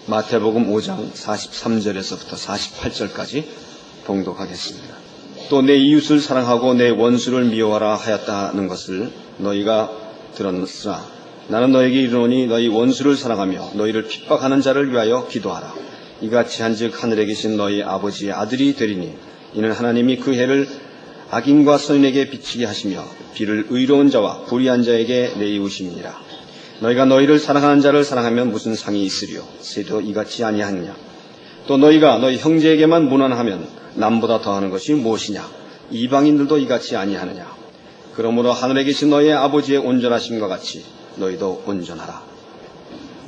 마태복음 5장 43절에서부터 48절까지 봉독하겠습니다. 또 내 이웃을 사랑하고 내 원수를 미워하라 하였다는 것을 너희가 들었으나 나는 너에게 이르노니 너희 원수를 사랑하며 너희를 핍박하는 자를 위하여 기도하라. 이같이 한즉 하늘에 계신 너희 아버지의 아들이 되리니 이는 하나님이 그 해를 악인과 선인에게 비치게 하시며 비를 의로운 자와 불의한 자에게 내이우심이니라. 너희가 너희를 사랑하는 자를 사랑하면 무슨 상이 있으리요? 새도 이같이 아니하느냐? 또 너희가 너희 형제에게만 무난하면 남보다 더하는 것이 무엇이냐? 이방인들도 이같이 아니하느냐? 그러므로 하늘에 계신 너희의 아버지의 온전하심과 같이 너희도 온전하라.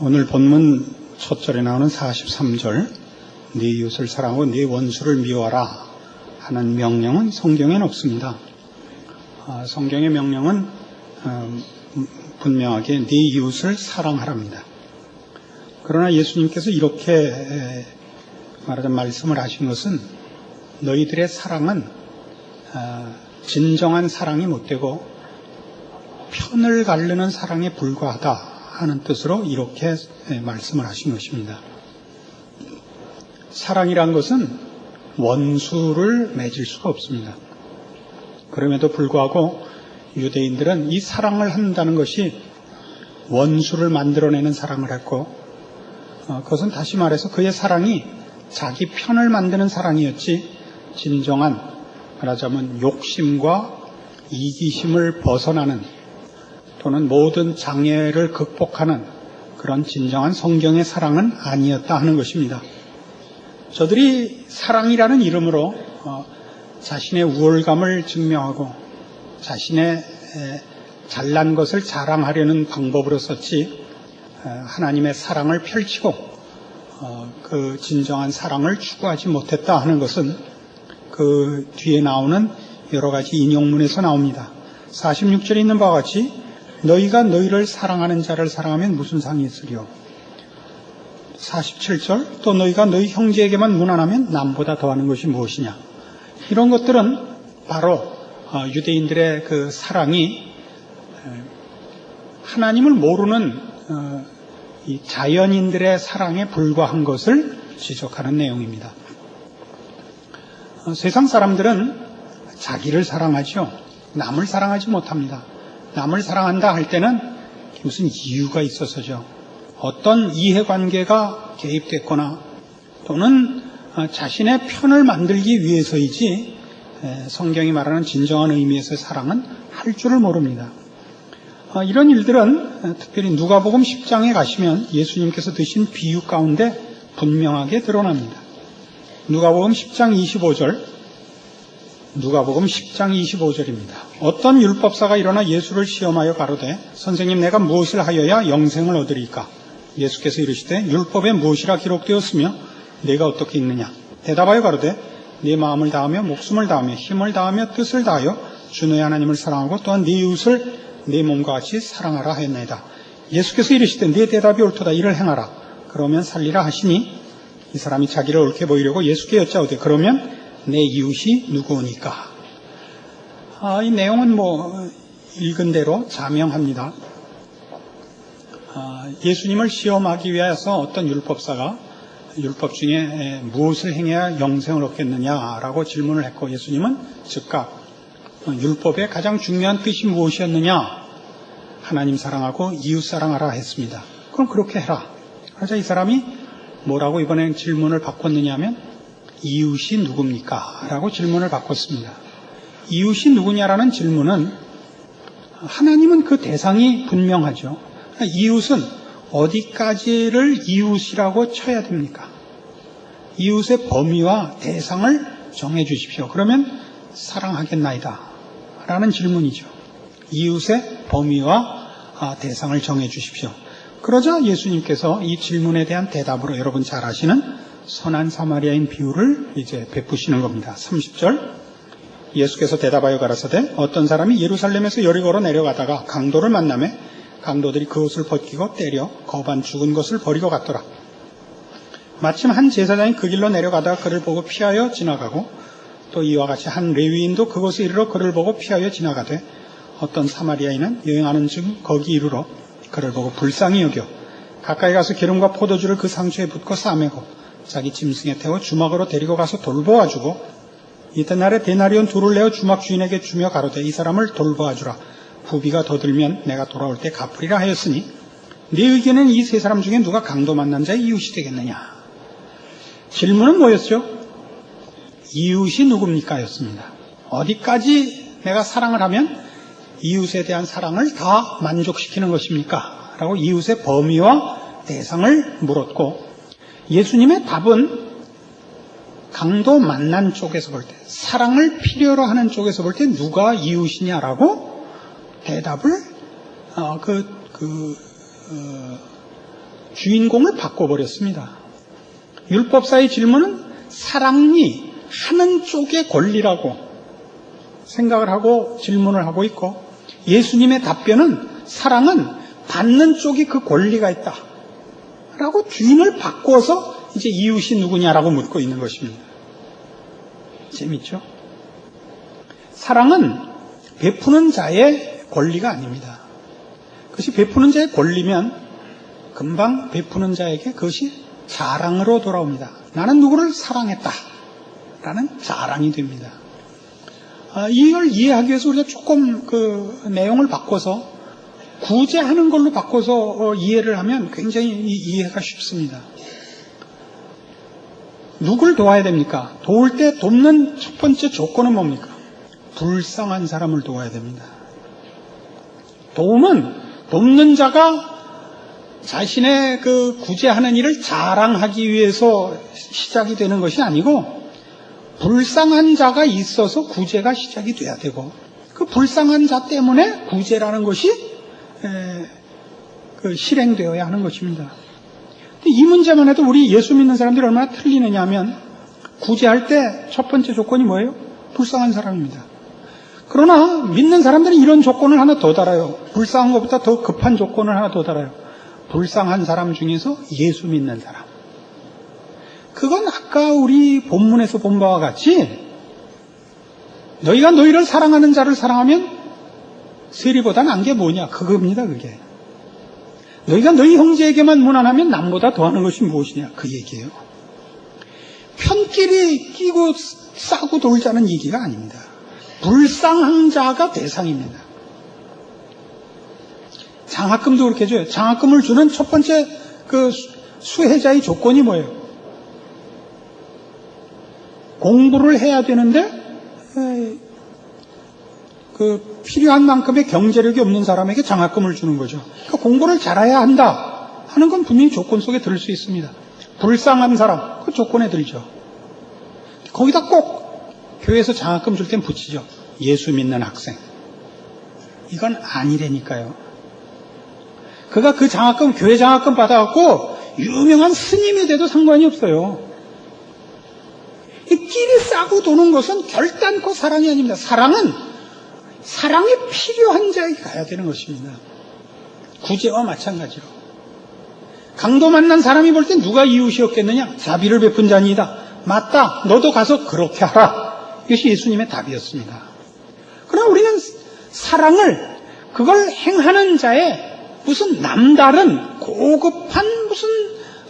오늘 본문 첫 절에 나오는 43절 네 이웃을 사랑하고 네 원수를 미워하라 하는 명령은 성경에는 없습니다. 성경의 명령은 분명하게 네 이웃을 사랑하랍니다. 그러나 예수님께서 이렇게 말하자면 말씀을 하신 것은 너희들의 사랑은 진정한 사랑이 못되고 편을 가르는 사랑에 불과하다 하는 뜻으로 이렇게 말씀을 하신 것입니다. 사랑이란 것은 원수를 맺을 수가 없습니다. 그럼에도 불구하고 유대인들은 이 사랑을 한다는 것이 원수를 만들어내는 사랑을 했고 그것은 다시 말해서 그의 사랑이 자기 편을 만드는 사랑이었지 진정한 말하자면 욕심과 이기심을 벗어나는 또는 모든 장애를 극복하는 그런 진정한 성경의 사랑은 아니었다 하는 것입니다. 저들이 사랑이라는 이름으로 자신의 우월감을 증명하고 자신의 잘난 것을 자랑하려는 방법으로 썼지 하나님의 사랑을 펼치고 그 진정한 사랑을 추구하지 못했다 하는 것은 그 뒤에 나오는 여러 가지 인용문에서 나옵니다. 46절에 있는 바와 같이 너희가 너희를 사랑하는 자를 사랑하면 무슨 상이 있으리요? 47절 또 너희가 너희 형제에게만 무난하면 남보다 더하는 것이 무엇이냐? 이런 것들은 바로 유대인들의 그 사랑이 하나님을 모르는 이 자연인들의 사랑에 불과한 것을 지적하는 내용입니다. 세상 사람들은 자기를 사랑하죠. 남을 사랑하지 못합니다. 남을 사랑한다 할 때는 무슨 이유가 있어서죠. 어떤 이해관계가 개입됐거나 또는 자신의 편을 만들기 위해서이지 성경이 말하는 진정한 의미에서의 사랑은 할 줄을 모릅니다. 이런 일들은 특별히 누가복음 10장에 가시면 예수님께서 드신 비유 가운데 분명하게 드러납니다. 누가복음 10장 25절 누가복음 10장 25절입니다. 어떤 율법사가 일어나 예수를 시험하여 가로되 선생님 내가 무엇을 하여야 영생을 얻으리까? 예수께서 이르시되 율법에 무엇이라 기록되었으며 내가 어떻게 읽느냐? 대답하여 가로되 네 마음을 다하며 목숨을 다하며 힘을 다하며 뜻을 다하여 주 너의 하나님을 사랑하고 또한 네 이웃을 네 몸과 같이 사랑하라 하였나이다. 예수께서 이르시되 네 대답이 옳도다. 이를 행하라. 그러면 살리라 하시니 이 사람이 자기를 옳게 보이려고 예수께 여짜오되 그러면 내 이웃이 누구니까? 이 내용은 읽은 대로 자명합니다. 예수님을 시험하기 위해서 어떤 율법사가 율법 중에 무엇을 행해야 영생을 얻겠느냐라고 질문을 했고 예수님은 즉각 율법의 가장 중요한 뜻이 무엇이었느냐? 하나님 사랑하고 이웃 사랑하라 했습니다. 그럼 그렇게 해라. 그러자 이 사람이 뭐라고 이번엔 질문을 바꿨느냐 하면 이웃이 누굽니까? 라고 질문을 바꿨습니다. 이웃이 누구냐라는 질문은 하나님은 그 대상이 분명하죠. 이웃은 어디까지를 이웃이라고 쳐야 됩니까? 이웃의 범위와 대상을 정해 주십시오. 그러면 사랑하겠나이다 라는 질문이죠. 이웃의 범위와 대상을 정해 주십시오. 그러자 예수님께서 이 질문에 대한 대답으로 여러분 잘 아시는 선한 사마리아인 비유를 이제 베푸시는 겁니다. 30절 예수께서 대답하여 가라사대 어떤 사람이 예루살렘에서 여리고로 내려가다가 강도를 만나매 강도들이 그 옷을 벗기고 때려 거반 죽은 것을 버리고 갔더라. 마침 한 제사장이 그 길로 내려가다가 그를 보고 피하여 지나가고 또 이와 같이 한 레위인도 그곳에 이르러 그를 보고 피하여 지나가되 어떤 사마리아인은 여행하는 중 거기 이르러 그를 보고 불쌍히 여겨 가까이 가서 기름과 포도주를 그 상처에 붓고 싸매고 자기 짐승에 태워 주막으로 데리고 가서 돌보아주고 이튿날에 데나리온 2를 내어 주막 주인에게 주며 가로되 이 사람을 돌보아주라. 부비가 더 들면 내가 돌아올 때 갚으리라 하였으니 네 의견은 이 세 사람 중에 누가 강도 만난 자의 이웃이 되겠느냐. 질문은 뭐였죠? 이웃이 누굽니까? 였습니다. 어디까지 내가 사랑을 하면 이웃에 대한 사랑을 다 만족시키는 것입니까? 라고 이웃의 범위와 대상을 물었고, 예수님의 답은 강도 만난 쪽에서 볼 때, 사랑을 필요로 하는 쪽에서 볼 때 누가 이웃이냐라고 대답을 주인공을 바꿔버렸습니다. 율법사의 질문은 사랑이 하는 쪽의 권리라고 생각을 하고 질문을 하고 있고, 예수님의 답변은 사랑은 받는 쪽이 그 권리가 있다 라고 주인을 바꿔서 이제 이웃이 누구냐라고 묻고 있는 것입니다. 재밌죠? 사랑은 베푸는 자의 권리가 아닙니다. 그것이 베푸는 자의 권리면 금방 베푸는 자에게 그것이 자랑으로 돌아옵니다. 나는 누구를 사랑했다 라는 자랑이 됩니다. 이걸 이해하기 위해서 우리가 조금 그 내용을 바꿔서 구제하는 걸로 바꿔서 이해를 하면 굉장히 이해가 쉽습니다. 누굴 도와야 됩니까? 도울 때 돕는 첫 번째 조건은 뭡니까? 불쌍한 사람을 도와야 됩니다. 도움은 돕는 자가 자신의 그 구제하는 일을 자랑하기 위해서 시작이 되는 것이 아니고, 불쌍한 자가 있어서 구제가 시작이 돼야 되고, 그 불쌍한 자 때문에 구제라는 것이 실행되어야 하는 것입니다. 이 문제만 해도 우리 예수 믿는 사람들이 얼마나 틀리느냐 하면, 구제할 때 첫 번째 조건이 뭐예요? 불쌍한 사람입니다. 그러나 믿는 사람들은 이런 조건을 하나 더 달아요. 불쌍한 것보다 더 급한 조건을 하나 더 달아요. 불쌍한 사람 중에서 예수 믿는 사람. 그건 아까 우리 본문에서 본 바와 같이 너희가 너희를 사랑하는 자를 사랑하면 세리보다 난 게 뭐냐, 그겁니다. 그게 너희가 너희 형제에게만 무난하면 남보다 더하는 것이 무엇이냐, 그 얘기예요. 편끼리 끼고 싸고 돌자는 얘기가 아닙니다. 불쌍한 자가 대상입니다. 장학금도 그렇게 줘요. 장학금을 주는 첫 번째 그 수혜자의 조건이 뭐예요? 공부를 해야 되는데 그 필요한 만큼의 경제력이 없는 사람에게 장학금을 주는 거죠. 그러니까 공부를 잘해야 한다 하는 건 분명히 조건 속에 들을 수 있습니다. 불쌍한 사람, 그 조건에 들죠. 거기다 꼭 교회에서 장학금 줄 땐 붙이죠. 예수 믿는 학생. 이건 아니라니까요. 그가 그 장학금, 교회 장학금 받아갖고 유명한 스님이 돼도 상관이 없어요. 이 끼리 싸고 도는 것은 결단코 사랑이 아닙니다. 사랑은 사랑이 필요한 자에게 가야 되는 것입니다. 구제와 마찬가지로. 강도 만난 사람이 볼 때 누가 이웃이었겠느냐? 자비를 베푼 자니이다. 맞다. 너도 가서 그렇게 하라. 이것이 예수님의 답이었습니다. 그러나 우리는 사랑을, 그걸 행하는 자의 무슨 남다른 고급한 무슨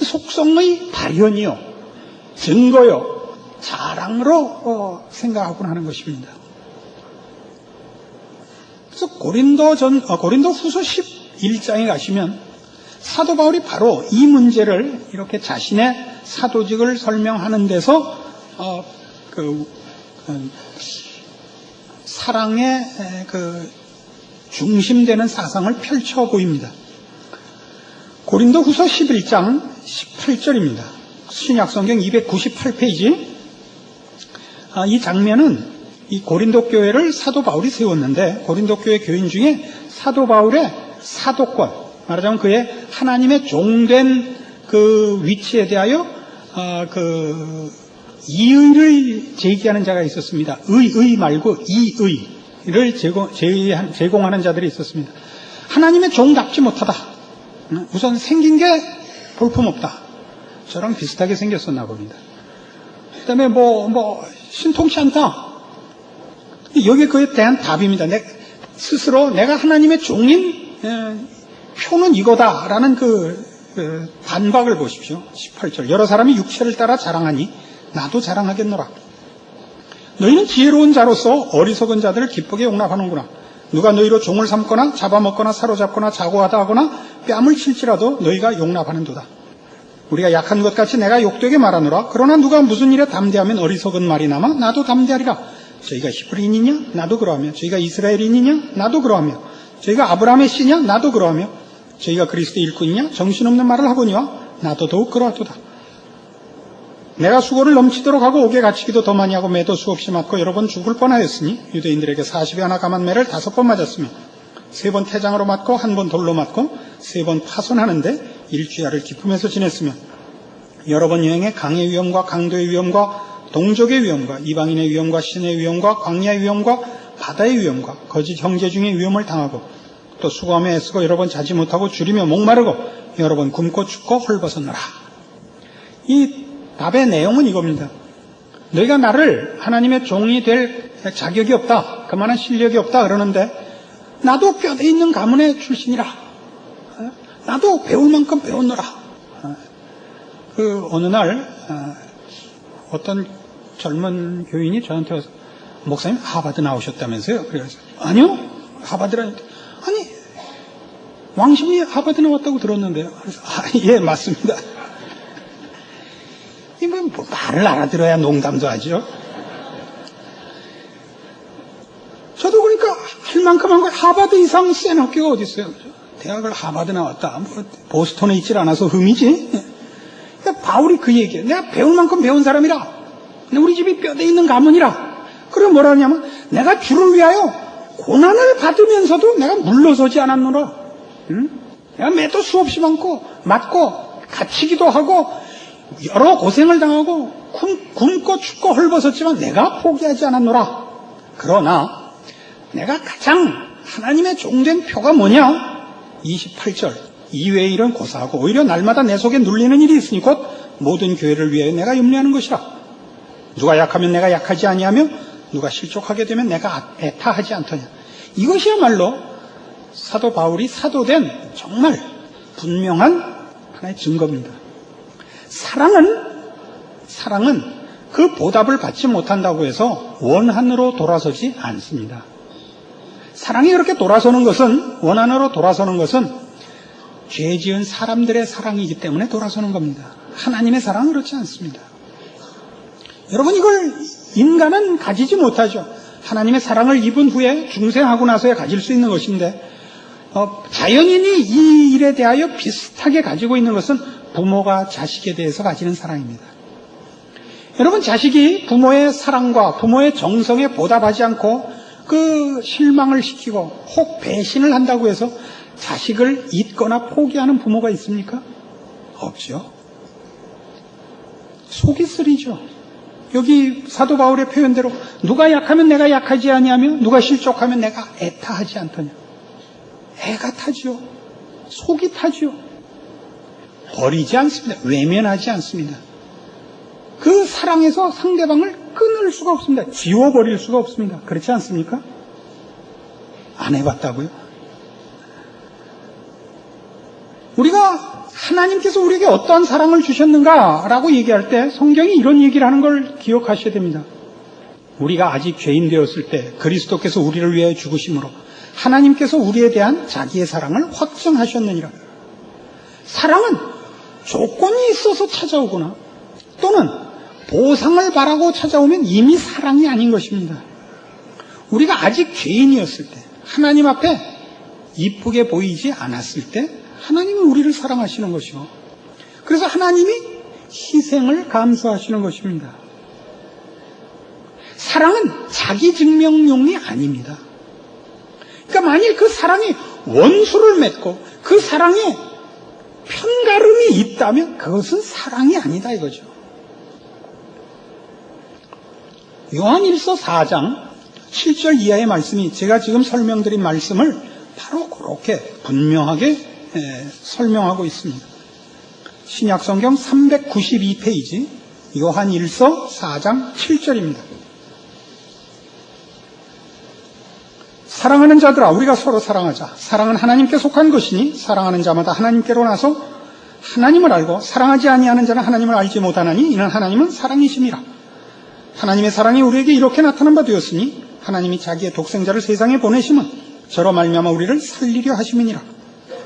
속성의 발현이요, 증거요, 자랑으로 생각하곤 하는 것입니다. 그래서 고린도 후서 11장에 가시면 사도 바울이 바로 이 문제를 이렇게 자신의 사도직을 설명하는 데서 사랑의 그 중심되는 사상을 펼쳐 보입니다. 고린도 후서 11장 18절입니다. 신약성경 298페이지. 이 장면은 이 고린도 교회를 사도 바울이 세웠는데, 고린도 교회 교인 중에 사도 바울의 사도권, 말하자면 그의 하나님의 종된 그 위치에 대하여 그 이의를 제기하는 자가 있었습니다. 의 말고 이의를 제공하는 자들이 있었습니다. 하나님의 종답지 못하다. 우선 생긴 게 볼품없다. 저랑 비슷하게 생겼었나 봅니다. 그 다음에 신통치 않다. 여기에 그에 대한 답입니다. 스스로 내가 하나님의 종인 표는 이거다라는 그 반박을 보십시오. 18절. 여러 사람이 육체를 따라 자랑하니 나도 자랑하겠노라. 너희는 지혜로운 자로서 어리석은 자들을 기쁘게 용납하는구나. 누가 너희로 종을 삼거나 잡아먹거나 사로잡거나 자고하다 하거나 뺨을 칠지라도 너희가 용납하는도다. 우리가 약한 것 같이 내가 욕되게 말하노라. 그러나 누가 무슨 일에 담대하면 어리석은 말이 남아 나도 담대하리라. 저희가 히브리인이냐? 나도 그러하며. 저희가 이스라엘인이냐? 나도 그러하며. 저희가 아브라함의 씨냐? 나도 그러하며. 저희가 그리스도의 일꾼이냐? 정신없는 말을 하거니와 나도 더욱 그러하도다. 내가 수고를 넘치도록 하고 옥에 갇히기도 더 많이 하고 매도 수없이 맞고 여러 번 죽을 뻔하였으니 유대인들에게 40여 하나 감한 매를 5번 맞았으며 3번 태장으로 맞고 1번 돌로 맞고 3번 파손하는데 일주야를 기품에서 지냈으며 여러 번 여행에 강의 위험과 강도의 위험과 동족의 위험과 이방인의 위험과 신의 위험과 광야의 위험과 바다의 위험과 거짓 형제 중의 위험을 당하고 또 수고하며 애쓰고 여러 번 자지 못하고 줄이며 목마르고 여러 번 굶고 춥고 헐벗었노라. 이 답의 내용은 이겁니다. 너희가 나를 하나님의 종이 될 자격이 없다, 그만한 실력이 없다 그러는데 나도 뼈대 있는 가문의 출신이라, 나도 배울 만큼 배웠노라. 어느 날 어떤 젊은 교인이 저한테 와서 목사님 하버드 나오셨다면서요? 그래서 아니요, 하버드라니. 아니, 왕십리 하버드 나왔다고 들었는데요. 그래서 예, 맞습니다. 이건 뭐 말을 알아들어야 농담도 하죠. 저도 그러니까 할 만큼 한 거 하버드 이상 센 학교가 어디 있어요? 대학을 하버드 나왔다. 뭐 보스턴에 있질 않아서 흠이지. 그러니까 바울이 그 얘기예요. 내가 배울 만큼 배운 사람이라. 우리 집이 뼈대 있는 가문이라. 그리고 뭐라 하냐면 내가 주를 위하여 고난을 받으면서도 내가 물러서지 않았노라. 응? 내가 매도 수없이 많고 맞고 갇히기도 하고 여러 고생을 당하고 굶고 춥고 헐벗었지만 내가 포기하지 않았노라. 그러나 내가 가장 하나님의 종된 표가 뭐냐? 28절. 이외의 일은 고사하고 오히려 날마다 내 속에 눌리는 일이 있으니 곧 모든 교회를 위하여 내가 염려하는 것이라. 누가 약하면 내가 약하지 아니하며 누가 실족하게 되면 내가 애타하지 않더냐. 이것이야말로 사도 바울이 사도된 정말 분명한 하나의 증거입니다. 사랑은 그 보답을 받지 못한다고 해서 원한으로 돌아서지 않습니다. 사랑이 그렇게 돌아서는 것은, 원한으로 돌아서는 것은 죄 지은 사람들의 사랑이기 때문에 돌아서는 겁니다. 하나님의 사랑은 그렇지 않습니다. 여러분, 이걸 인간은 가지지 못하죠. 하나님의 사랑을 입은 후에 중생하고 나서야 가질 수 있는 것인데, 자연인이 이 일에 대하여 비슷하게 가지고 있는 것은 부모가 자식에 대해서 가지는 사랑입니다. 여러분, 자식이 부모의 사랑과 부모의 정성에 보답하지 않고 그 실망을 시키고 혹 배신을 한다고 해서 자식을 잊거나 포기하는 부모가 있습니까? 없죠. 속이 쓰리죠. 여기 사도 바울의 표현대로 누가 약하면 내가 약하지 아니하며 누가 실족하면 내가 애타하지 않더냐. 애가 타죠. 속이 타죠. 버리지 않습니다. 외면하지 않습니다. 그 사랑에서 상대방을 끊을 수가 없습니다. 지워버릴 수가 없습니다. 그렇지 않습니까? 안 해봤다고요? 우리가 하나님께서 우리에게 어떠한 사랑을 주셨는가라고 얘기할 때 성경이 이런 얘기를 하는 걸 기억하셔야 됩니다. 우리가 아직 죄인 되었을 때 그리스도께서 우리를 위하여 죽으심으로 하나님께서 우리에 대한 자기의 사랑을 확증하셨느니라. 사랑은 조건이 있어서 찾아오거나 또는 보상을 바라고 찾아오면 이미 사랑이 아닌 것입니다. 우리가 아직 죄인이었을 때, 하나님 앞에 이쁘게 보이지 않았을 때 하나님은 우리를 사랑하시는 것이고, 그래서 하나님이 희생을 감수하시는 것입니다. 사랑은 자기 증명용이 아닙니다. 그러니까 만일 그 사랑이 원수를 맺고 그 사랑에 편가름이 있다면 그것은 사랑이 아니다 이거죠. 요한일서 4장 7절 이하의 말씀이 제가 지금 설명드린 말씀을 바로 그렇게 분명하게 설명하고 있습니다. 신약성경 392페이지 요한일서 4장 7절입니다. 사랑하는 자들아 우리가 서로 사랑하자. 사랑은 하나님께 속한 것이니 사랑하는 자마다 하나님께로 나서 하나님을 알고 사랑하지 아니하는 자는 하나님을 알지 못하나니 이는 하나님은 사랑이심이라. 하나님의 사랑이 우리에게 이렇게 나타난 바 되었으니 하나님이 자기의 독생자를 세상에 보내심은 저로 말미암아 우리를 살리려 하심이니라.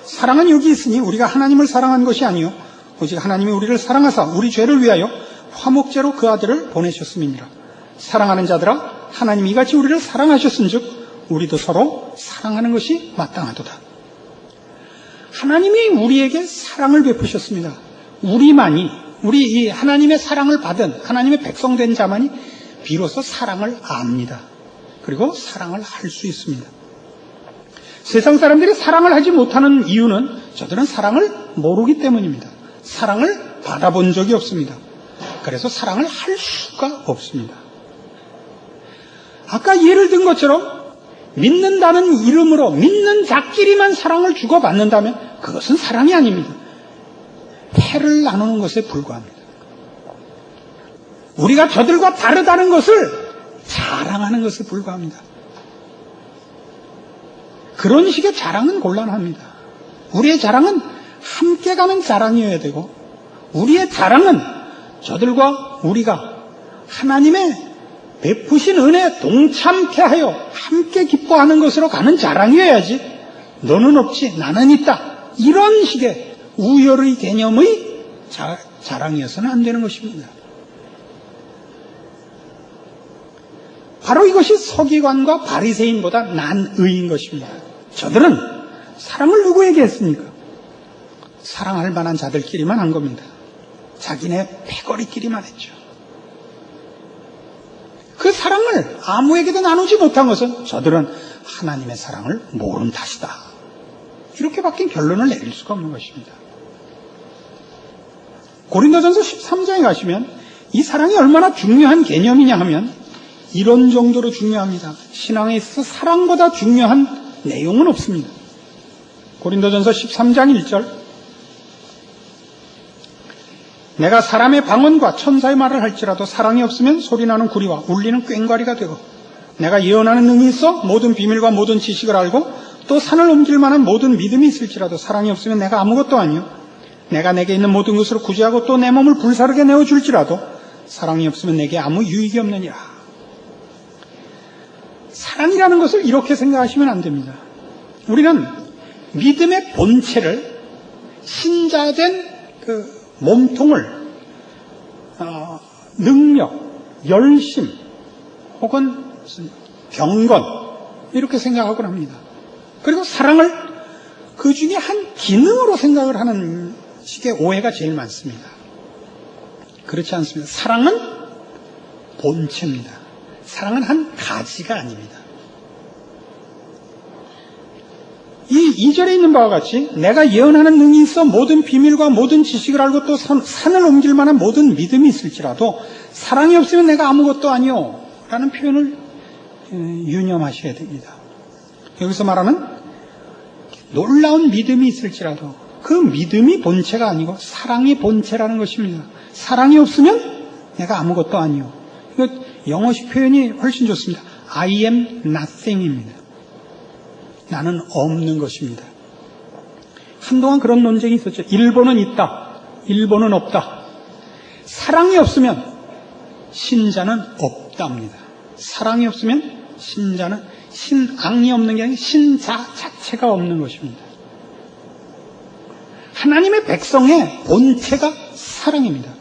사랑은 여기 있으니 우리가 하나님을 사랑한 것이 아니요 오직 하나님이 우리를 사랑하사 우리 죄를 위하여 화목제로 그 아들을 보내셨음이니라. 사랑하는 자들아 하나님이 이같이 우리를 사랑하셨은즉 우리도 서로 사랑하는 것이 마땅하도다. 하나님이 우리에게 사랑을 베푸셨습니다. 우리 이 하나님의 사랑을 받은 하나님의 백성된 자만이 비로소 사랑을 압니다. 그리고 사랑을 할 수 있습니다. 세상 사람들이 사랑을 하지 못하는 이유는 저들은 사랑을 모르기 때문입니다. 사랑을 받아본 적이 없습니다. 그래서 사랑을 할 수가 없습니다. 아까 예를 든 것처럼 믿는다는 이름으로 믿는 자끼리만 사랑을 주고받는다면 그것은 사랑이 아닙니다. 패를 나누는 것에 불과합니다. 우리가 저들과 다르다는 것을 자랑하는 것에 불과합니다. 그런 식의 자랑은 곤란합니다. 우리의 자랑은 함께 가는 자랑이어야 되고 우리의 자랑은 저들과 우리가 하나님의 베푸신 은혜에 동참케 하여 함께 기뻐하는 것으로 가는 자랑이어야지 너는 없지 나는 있다 이런 식의 우열의 개념의 자랑이어서는 안 되는 것입니다. 바로 이것이 서기관과 바리새인보다 난의인 것입니다. 저들은 사랑을 누구에게 했습니까? 사랑할 만한 자들끼리만 한 겁니다. 자기네 패거리끼리만 했죠. 그 사랑을 아무에게도 나누지 못한 것은 저들은 하나님의 사랑을 모른 탓이다. 이렇게밖에 결론을 내릴 수가 없는 것입니다. 고린도전서 13장에 가시면 이 사랑이 얼마나 중요한 개념이냐 하면 이런 정도로 중요합니다. 신앙에 있어서 사랑보다 중요한 내용은 없습니다. 고린도전서 13장 1절 내가 사람의 방언과 천사의 말을 할지라도 사랑이 없으면 소리나는 구리와 울리는 꽹과리가 되고 내가 예언하는 능이 있어 모든 비밀과 모든 지식을 알고 또 산을 옮길 만한 모든 믿음이 있을지라도 사랑이 없으면 내가 아무것도 아니요 내가 내게 있는 모든 것으로 구제하고 또 내 몸을 불사르게 내어줄지라도 사랑이 없으면 내게 아무 유익이 없느니라. 사랑이라는 것을 이렇게 생각하시면 안 됩니다. 우리는 믿음의 본체를 신자된 그 몸통을 능력, 열심 혹은 경건 이렇게 생각하곤 합니다. 그리고 사랑을 그 중에 한 기능으로 생각을 하는 식의 오해가 제일 많습니다. 그렇지 않습니다. 사랑은 본체입니다. 사랑은 한 가지가 아닙니다. 이 2절에 있는 바와 같이 내가 예언하는 능이 있어 모든 비밀과 모든 지식을 알고 또 산을 옮길 만한 모든 믿음이 있을지라도 사랑이 없으면 내가 아무것도 아니요 라는 표현을 유념하셔야 됩니다. 여기서 말하는 놀라운 믿음이 있을지라도 그 믿음이 본체가 아니고 사랑이 본체라는 것입니다. 사랑이 없으면 내가 아무것도 아니요. 이거 영어식 표현이 훨씬 좋습니다. I am nothing입니다. 나는 없는 것입니다. 한동안 그런 논쟁이 있었죠. 일본은 있다. 일본은 없다. 사랑이 없으면 신자는 없답니다. 사랑이 없으면 신자는 신앙이 없는 게 아니라 신자 자체가 없는 것입니다. 하나님의 백성의 본체가 사랑입니다.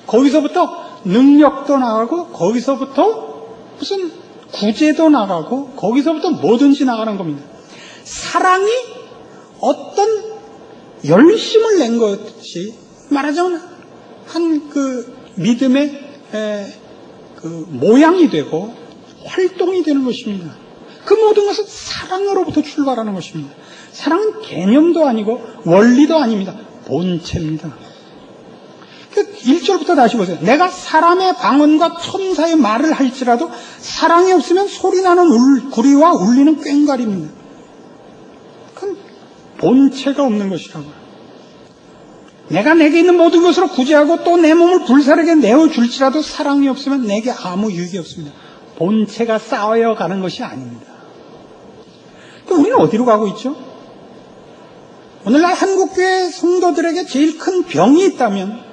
거기서부터 능력도 나가고 거기서부터 무슨 구제도 나가고 거기서부터 뭐든지 나가는 겁니다. 사랑이 어떤 열심을 낸 것이 말하자면 한 그 믿음의 그 모양이 되고 활동이 되는 것입니다. 그 모든 것은 사랑으로부터 출발하는 것입니다. 사랑은 개념도 아니고 원리도 아닙니다. 본체입니다. 1절부터 다시 보세요. 내가 사람의 방언과 천사의 말을 할지라도 사랑이 없으면 소리나는 구리와 울리는 꽹과리입니다. 그건 본체가 없는 것이라고요. 내가 내게 있는 모든 것으로 구제하고 또 내 몸을 불사르게 내어줄지라도 사랑이 없으면 내게 아무 유익이 없습니다. 본체가 쌓여가는 것이 아닙니다. 그럼 우리는 어디로 가고 있죠? 오늘날 한국교회 성도들에게 제일 큰 병이 있다면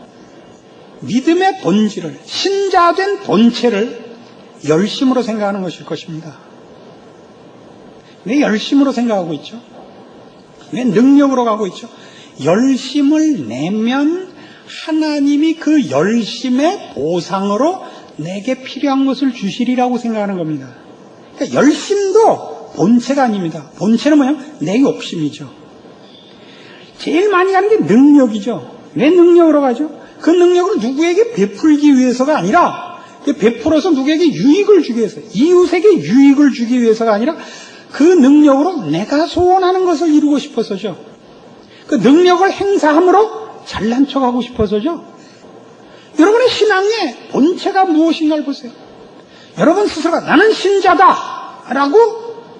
믿음의 본질을, 신자된 본체를 열심으로 생각하는 것일 것입니다. 왜 열심으로 생각하고 있죠? 왜 능력으로 가고 있죠? 열심을 내면 하나님이 그 열심의 보상으로 내게 필요한 것을 주시리라고 생각하는 겁니다. 그러니까 열심도 본체가 아닙니다. 본체는 뭐냐? 내 욕심이죠. 제일 많이 가는 게 능력이죠. 왜 능력으로 가죠? 그 능력을 누구에게 베풀기 위해서가 아니라, 베풀어서 누구에게 유익을 주기 위해서, 이웃에게 유익을 주기 위해서가 아니라 그 능력으로 내가 소원하는 것을 이루고 싶어서죠. 그 능력을 행사함으로 잘난 척하고 싶어서죠. 여러분의 신앙의 본체가 무엇인가를 보세요. 여러분 스스로가 나는 신자다 라고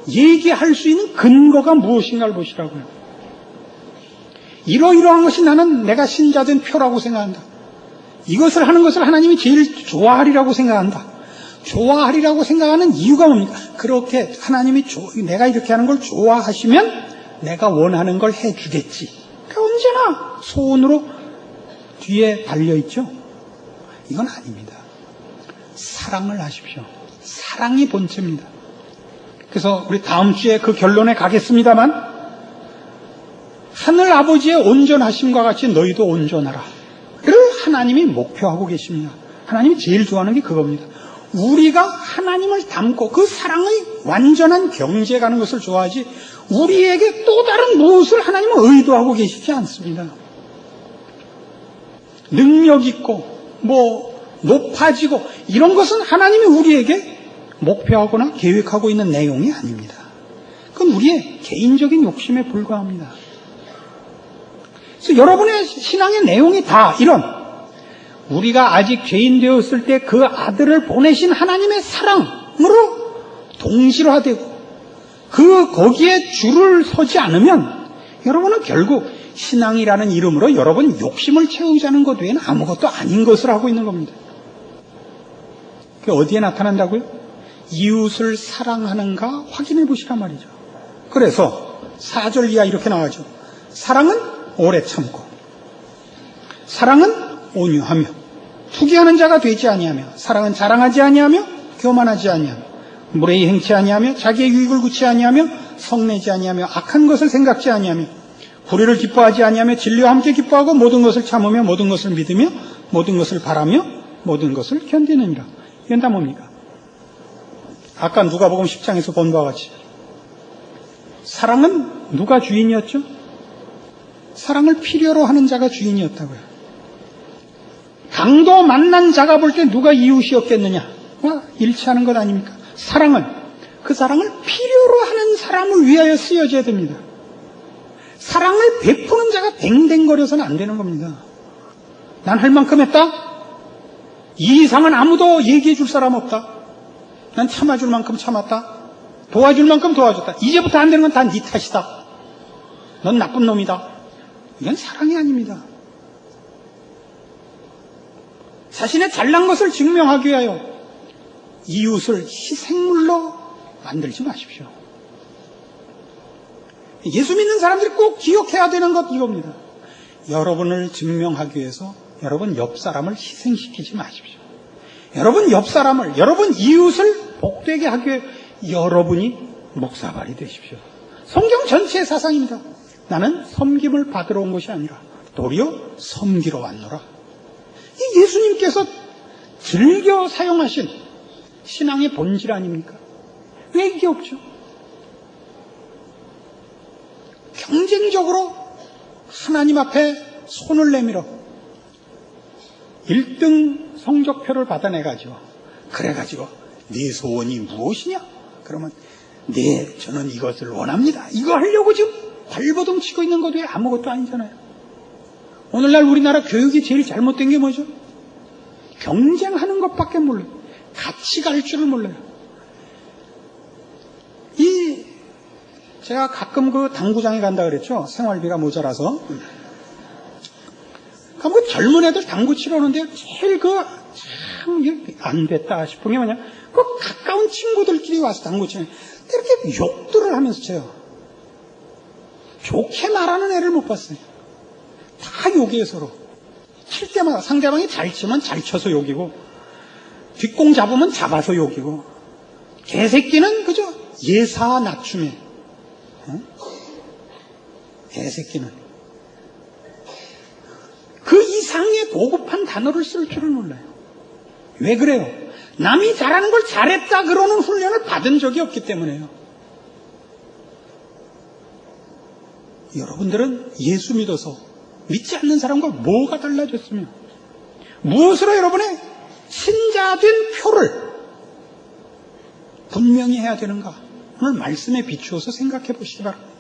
얘기할 수 있는 근거가 무엇인가를 보시라고요. 이러이러한 것이 나는 내가 신자된 표라고 생각한다. 이것을 하는 것을 하나님이 제일 좋아하리라고 생각한다. 좋아하리라고 생각하는 이유가 뭡니까? 그렇게 하나님이 내가 이렇게 하는 걸 좋아하시면 내가 원하는 걸 해주겠지. 그러니까 언제나 소원으로 뒤에 달려있죠. 이건 아닙니다. 사랑을 하십시오. 사랑이 본체입니다. 그래서 우리 다음 주에 그 결론에 가겠습니다만, 하늘 아버지의 온전하심과 같이 너희도 온전하라 를 하나님이 목표하고 계십니다. 하나님이 제일 좋아하는 게 그겁니다. 우리가 하나님을 닮고 그 사랑의 완전한 경지에 가는 것을 좋아하지, 우리에게 또 다른 무엇을 하나님은 의도하고 계시지 않습니다. 능력 있고 높아지고 이런 것은 하나님이 우리에게 목표하거나 계획하고 있는 내용이 아닙니다. 그건 우리의 개인적인 욕심에 불과합니다. 그래서 여러분의 신앙의 내용이 다 이런, 우리가 아직 죄인 되었을 때 그 아들을 보내신 하나님의 사랑으로 동질화되고 거기에 줄을 서지 않으면 여러분은 결국 신앙이라는 이름으로 여러분 욕심을 채우자는 것 외에는 아무것도 아닌 것을 하고 있는 겁니다. 그게 어디에 나타난다고요? 이웃을 사랑하는가 확인해 보시란 말이죠. 그래서 4절 이하 이렇게 나와죠. 사랑은 오래 참고, 사랑은 온유하며, 투기하는 자가 되지 아니하며, 사랑은 자랑하지 아니하며, 교만하지 아니하며, 무례히 행치 아니하며, 자기의 유익을 구치 아니하며, 성내지 아니하며, 악한 것을 생각지 아니하며, 불의를 기뻐하지 아니하며, 진리와 함께 기뻐하고, 모든 것을 참으며, 모든 것을 믿으며, 모든 것을 바라며, 모든 것을 견디느니라. 이건 다 뭡니까? 아까 누가복음 10장에서 본 바와 같이 사랑은 누가 주인이었죠? 사랑을 필요로 하는 자가 주인이었다고요. 강도 만난 자가 볼 때 누가 이웃이었겠느냐? 일치하는 것 아닙니까? 사랑은 그 사랑을 필요로 하는 사람을 위하여 쓰여져야 됩니다. 사랑을 베푸는 자가 댕댕거려서는 안 되는 겁니다. 난 할 만큼 했다? 이 이상은 아무도 얘기해 줄 사람 없다. 난 참아줄 만큼 참았다. 도와줄 만큼 도와줬다. 이제부터 안 되는 건 다 네 탓이다. 넌 나쁜 놈이다. 이건 사랑이 아닙니다. 자신의 잘난 것을 증명하기 위하여 이웃을 희생물로 만들지 마십시오. 예수 믿는 사람들이 꼭 기억해야 되는 것 이겁니다. 여러분을 증명하기 위해서 여러분 옆 사람을 희생시키지 마십시오. 여러분 옆 사람을, 여러분 이웃을 복되게 하기 위해 여러분이 목사발이 되십시오. 성경 전체의 사상입니다. 나는 섬김을 받으러 온 것이 아니라 도리어 섬기러 왔노라. 이 예수님께서 즐겨 사용하신 신앙의 본질 아닙니까? 왜 이게 없죠? 경쟁적으로 하나님 앞에 손을 내밀어 1등 성적표를 받아내가지고, 그래가지고 네 소원이 무엇이냐? 그러면 네, 저는 이것을 원합니다. 이거 하려고 지금 발버둥 치고 있는 것 외에 아무것도 아니잖아요. 오늘날 우리나라 교육이 제일 잘못된 게 뭐죠? 경쟁하는 것밖에 몰라요. 같이 갈 줄을 몰라요. 제가 가끔 그 당구장에 간다 그랬죠. 생활비가 모자라서. 그럼 그 젊은 애들 당구 치러 오는데 제일 참 안 됐다 싶은 게 뭐냐? 그 가까운 친구들끼리 와서 당구 치는 이렇게 욕들을 하면서 쳐요. 좋게 말하는 애를 못 봤어요. 다 욕이에요, 서로. 칠 때마다 상대방이 잘 치면 잘 쳐서 욕이고, 뒷공 잡으면 잡아서 욕이고, 개새끼는 그저 예사 낮춤에, 개새끼는 그 이상의 고급한 단어를 쓸 줄은 몰라요. 왜 그래요? 남이 잘하는 걸 잘했다 그러는 훈련을 받은 적이 없기 때문에요. 여러분들은 예수 믿어서 믿지 않는 사람과 뭐가 달라졌으며 무엇으로 여러분의 신자된 표를 분명히 해야 되는가? 오늘 말씀에 비추어서 생각해 보시기 바랍니다.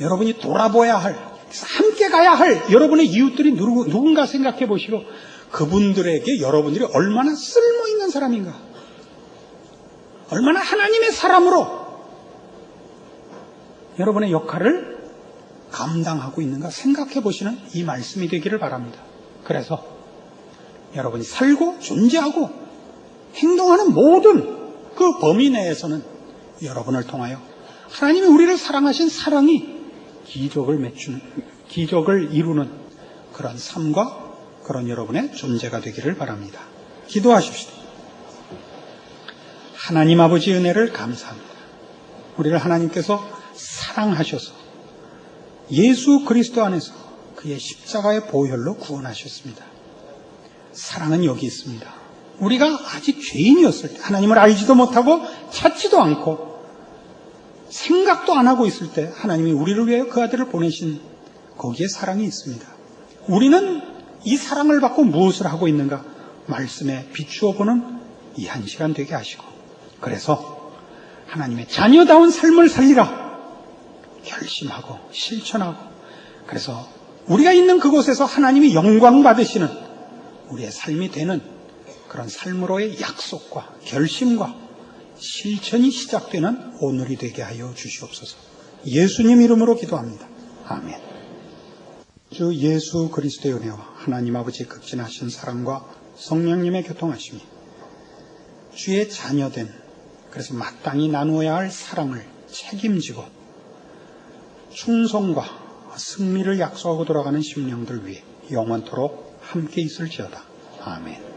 여러분이 돌아보아야 할, 함께 가야 할 여러분의 이웃들이 누군가 생각해 보시고 그분들에게 여러분들이 얼마나 쓸모있는 사람인가, 얼마나 하나님의 사람으로 여러분의 역할을 감당하고 있는가 생각해 보시는 이 말씀이 되기를 바랍니다. 그래서 여러분이 살고 존재하고 행동하는 모든 그 범위 내에서는 여러분을 통하여 하나님이 우리를 사랑하신 사랑이 기적을 이루는 그런 삶과 그런 여러분의 존재가 되기를 바랍니다. 기도하십시오. 하나님 아버지 은혜를 감사합니다. 우리를 하나님께서 사랑하셔서 예수 그리스도 안에서 그의 십자가의 보혈로 구원하셨습니다. 사랑은 여기 있습니다. 우리가 아직 죄인이었을 때, 하나님을 알지도 못하고 찾지도 않고 생각도 안 하고 있을 때 하나님이 우리를 위하여 그 아들을 보내신 거기에 사랑이 있습니다. 우리는 이 사랑을 받고 무엇을 하고 있는가 말씀에 비추어 보는 이 한 시간 되게 하시고, 그래서 하나님의 자녀다운 삶을 살리라 결심하고 실천하고, 그래서 우리가 있는 그곳에서 하나님이 영광 받으시는 우리의 삶이 되는 그런 삶으로의 약속과 결심과 실천이 시작되는 오늘이 되게 하여 주시옵소서. 예수님 이름으로 기도합니다. 아멘. 주 예수 그리스도의 은혜와 하나님 아버지의 극진하신 사랑과 성령님의 교통하심이 주의 자녀된, 그래서 마땅히 나누어야 할 사랑을 책임지고 충성과 승리를 약속하고 돌아가는 심령들 위해 영원토록 함께 있을지어다. 아멘.